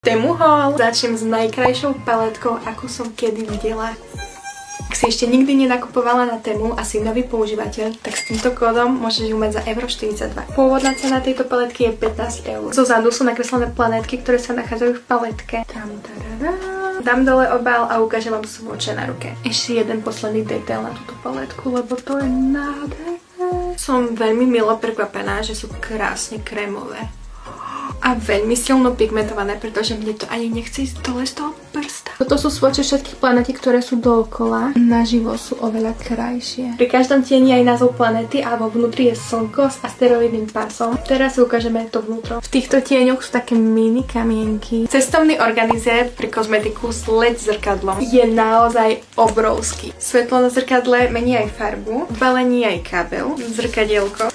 Temu haul. Začnem s najkrajšou paletkou, akú som kedy videla. Ak si ešte nikdy nenakupovala na Temu a si nový používateľ, tak s týmto kódom môžeš ju mať za €42. Pôvodná cena tejto paletky je 15 €. Zozadu sú nakreslené planetky, ktoré sa nachádzajú v paletke. Dám dole obal a ukážem vám svoče na ruke. Ešte jeden posledný detail na túto paletku, lebo to je nádherné. Som veľmi milo prekvapená, že sú krásne krémové. A veľmi silno pigmentované, pretože mne to ani nechce ísť dole z toho prsta. Toto sú svoče všetkých planetiek, ktoré sú dookola. Naživo sú oveľa krajšie. Pri každom tieni aj názov planety a vo vnútri je slnko s asteroidným pásom. Teraz si ukážeme to vnútro. V týchto tieňoch sú také mini kamienky. Cestovný organizér pre kozmetiku s LED zrkadlom je naozaj obrovský. Svetlo na zrkadle mení aj farbu, v balení aj kábel, zrkadielko.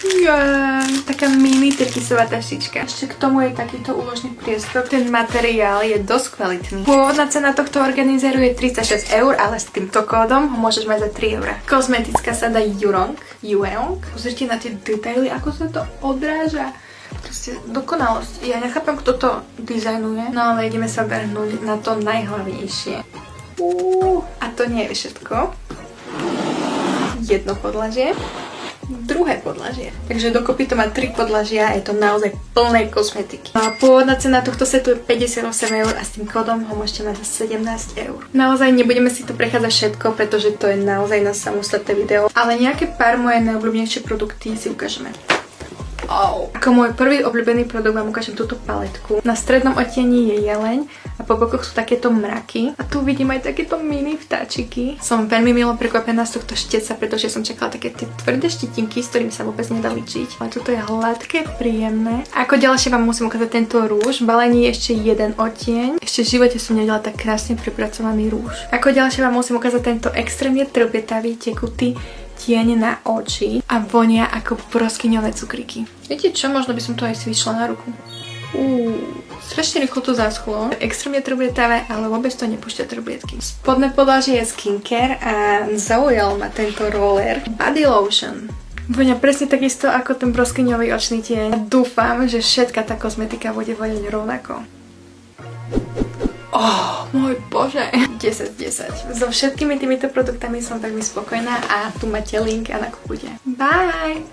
Taká mini terkysová taštička. Ešte k tomu je takýto úložný priestor. Ten materiál je dosť kvalitný. Pôvodná cena tohto organizéru je 36 €, ale s týmto kódom ho môžeš mať za 3 €. Kozmetická sada Jurong. Pozrite na tie detaily, ako sa to odráža. Proste dokonalosť. Ja nechápem, kto to dizajnuje, no ale ideme sa vrhnúť na to najhlavnejšie. A to nie je všetko. Jedno podlažie. Druhé podlažie. Takže dokopy to má 3 podlažia a je to naozaj plné kozmetiky. A pôvodná cena tohto setu je 58 € a s tým kódom ho môžete mať za 17 €. Naozaj nebudeme si to prechádzať všetko, pretože to je naozaj na samostatné video, ale nejaké pár moje najobľúbenejšie produkty si ukážeme. Ako môj prvý obľúbený produkt vám ukážem túto paletku. Na strednom odtieni je jeleň a po bokoch sú takéto mraky. A tu vidím aj takéto mini vtáčiky. Som veľmi milo prekvapená z tohto šteca, pretože som čakala také tie tvrdé štetinky, s ktorými sa vôbec nedá ličiť. Ale toto je hladké, príjemné. A ako ďalšie vám musím ukázať tento rúž. V balení je ešte jeden odtieň. Ešte v živote som nevidela tak krásne prepracovaný rúž. Ako ďalšie vám musím ukázať tento extrémne trpetavý, tekutý tieň na oči a vonia ako broskyňové cukríky. Viete čo? Možno by som to aj si vyšla na ruku. Strašne rýchlo to zaschlo. Extrémne trblietavé, ale vôbec to nepúšťa trblietky. Spodné podlažie je skincare a zaujal ma tento roller Body Lotion. Vonia presne takisto ako ten broskyňový očný tieň. Dúfam, že všetka tá kozmetika bude voniať rovnako. Môj bože. 10 z 10. So všetkými týmito produktami som veľmi spokojná a tu máte link a nakupujte. Bye!